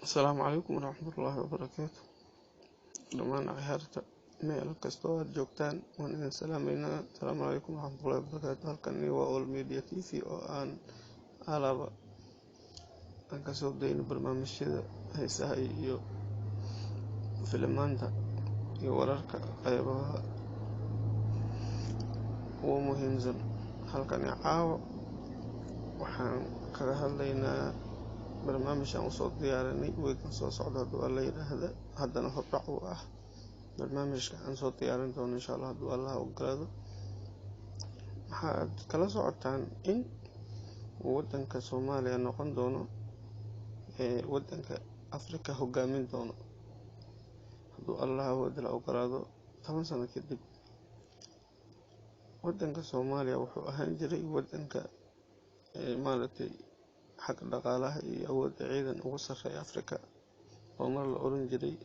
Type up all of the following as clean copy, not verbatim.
السلام عليكم ورحمة الله وبركاته. دمان عيارتا meel kastoo aad joogtaan waan idin salaameynaa. Asalaamu calaykum waraxmatullaahi wabarakaatu. Halkani waa All Media TV oo aan alaaba aan kasoo dayno barnaamijyada heesaha iyo filimaanta iyo wararka qaybaha ugu muhiimsan. Halkani caawa waxaan kaga hadlaynaa barnaamij aan usoo diyaarinay weekan soo socda hadduu alla yidhaahda, haddana hordhac u ah barnaamijka aan soo diyaarin doono insha Allah hadduu Allah ogolaado. Waxaad kala socotaan in wadanka Soomaaliya noqon doono wadanka Afrika hogaamin doono hadduu Allah ogolaado 10 sano kadib. Wadanka Soomaaliya wuxuu ahaan jiray wadanka maaragtay xag dhaqaalaha iyo awoodda ciidan ugu sarreeya Afrika oo mar la oran jiray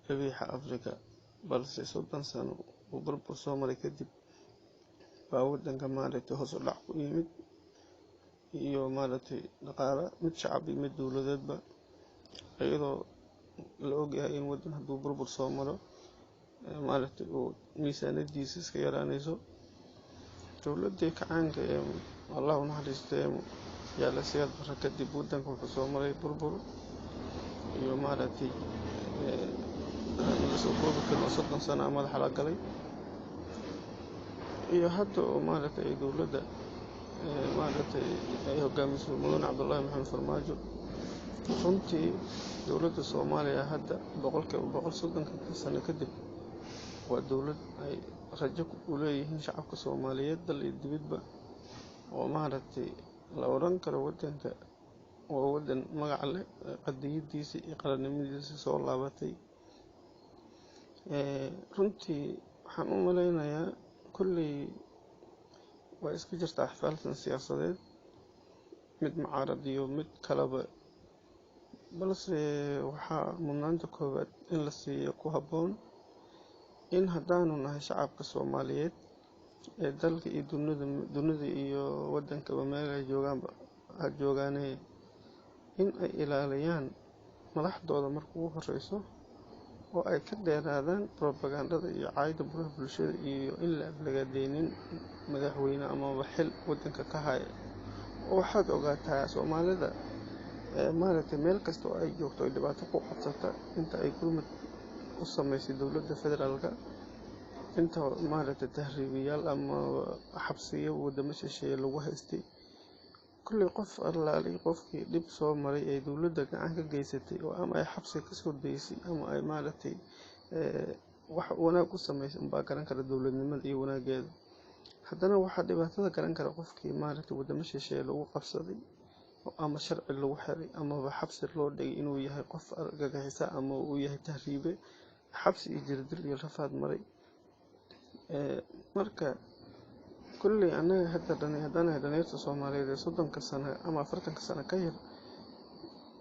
Rabiixa Afrika, balse 30 sano uu burbur soo maray kadib baa wadanka maaragtay hoos u dhac ku yimid iyo maaragtay dhaqaale mid shacab iyo mid dowladeedba, iyadoo la ogyahay in wadan hadduu burbur soo maro maaragtay uu miisaaniyadiisa iska yaraanayso. Dowladii kacaanka ee Allah u naxariistay yaa la siyaad barra kadib wadanka wuxuu soo maray burbur iyo maaragtay soo koobi karno 30 sano madaxa la galay iyo hadda oo maaragtay dowladda maaragtay ay hogaamiso Mudane Cabdullaahi Maxamed Farmaajo. Runtii dowladda Soomaaliya hadda 130 sano kadib waa dowlad ay rajo u leeyihiin shacabka Soomaaliyeed dal iyo dibadba, oo maaragtay la oran karo wadanka waa wadan magac leh, qadiyadiisa iyo qaranimadiisa soo laabatay. Runtii waxaan u maleynayaa kulley waa iska jirta xafaltan siyaasadeed mid mucaarad iyo mid kalaba, balse waxaa mudnaanta koowaad in la siiyo ku habboon in haddaanu nahay shacabka Soomaaliyeed ee dalka iyo dunida iyo wadankaba meel ay joogaanee in ay ilaaliyaan madaxdooda marka ugu horeyso, oo ay ka dheeraadaan propagandada iyo caayda baraha bulshada iyo in la aflagaadeynin madaxweyne amaba xil wadanka ka haya. Waxaad ogaataa Soomaalida maaragtay meel kasta oo ay joogto ay dhibaato ku qabsata inta ay gurmad u sameysay dowladda federaalka, inta maaragtay tahriibiyaal ama xabsiyo wadamo shisheeye lagu haystay. kulley qof allaali qofkii dhib soo maray ee dowladda gacan ka geysatay oo ama ay xabsi ka soo deysay ama ay maaragtay wax wanaag u sameysay baa garan kara dowladnimada iyo wanaageeda. Haddana waxaa dhibaatada garan kara qofkii maaragtay wadamo shisheeye lagu qabsaday ama sharci lagu xiray ama xabsi loo dhigay inuu yahay qof argagixisa ama uu yahay tahriibe, xabsi iyo jirdil iyo rafaad maray. Marka kulley anaga haddana dhalinyarta Soomaaliyeed 30 sano ama 40 sano ka yar,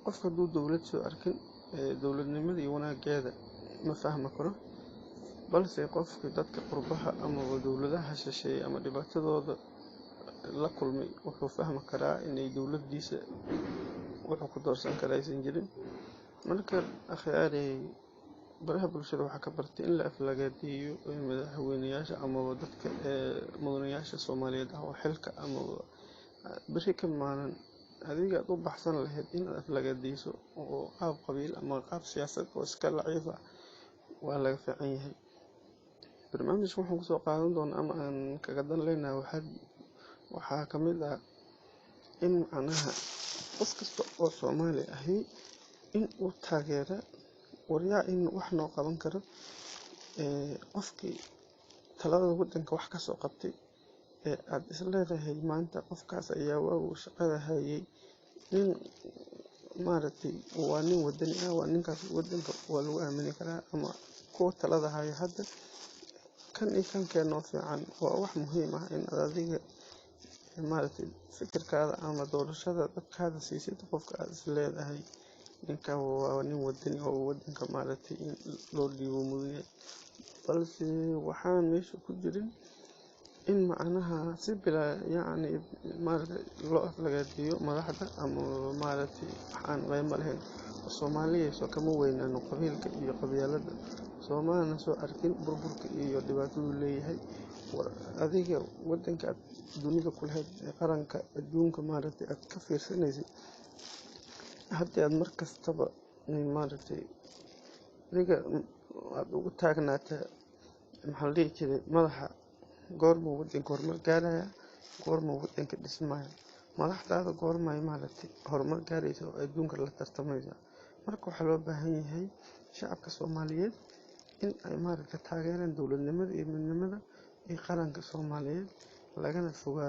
qofka hadduu dowlad soo arkin dowladnimada iyo wanaageeda ma fahmi karo, balse qofkii dadka qurbaha ama dowladaha shisheeye ama dhibaatadooda la kulmay wuxuu fahmi karaa inay dowladdiisa wuxuu ku doorsan karaa aysan jirin. Marka akhyaaray baraha bulshada waxaa ka bartay in la aflagaadeeyo madaxweynayaasha ama dadka mudanayaasha Soomaaliyeed oo xilka ama bari ka maanan adiga u baxsan lahayd in aad aflagaadeyso oo qaab qabiil ama qaab siyaasad oo iska laciif ah waa laga fiican yahay. Barnaamijka waxaan kusoo qaadan doonaa ama aan kaga dan leenahay waxaa ka mid ah in macnaha qof kasta oo Soomaali ahi in uu taageero waryaa in wax noo qaban karo qofkii talada wadanka wax ka soo qabtay aad isleedahay maanta qofkaas ayaa waa shaqada hayay in maaragtay waa nin wadani ah, waa ninkaas wadanka waa lagu aamini karaa ama kuwa talada haya hadda kan iyo kan keenoo fiican. waa wax muhiim ah in adiga maaragtay fikirkaada ama doorashada dadkaada siisid qofka aad isleedahay ninka waa nin wadani oo wadanka maaragtay in loo dhiibo mudan. Balse waxaan meesha ku jirin in macnaha si bila yacni maaragtay loo aflagaadeeyo madaxda ama maaragtay waxaan qiimo lahayn Soomaaliya soo kama weynaan qabiilka iyo qabyaalada Soomaalina soo arkin burburka iyo dhibaatadu leeyahay adiga wadanka aad dunida ku lahayd qaranka adduunka maaragtay aad ka fiirsanaysid hadii aad markastaba maaragtay adiga aad ugu taagnaata maxaa la dhihi jiray madaxa goorma wadanka horumar gaaraya goorma wadanka dhismaya madaxdaada goorma maaragtay horumar gaaraysa oo adduunka la tartamaysa marka waxaa loo baahan yahay shacabka Soomaaliyeed in ay maaragtay taageeraan dowladnimada iyo midnimada qaranka Soomaaliyeed lagana fogaado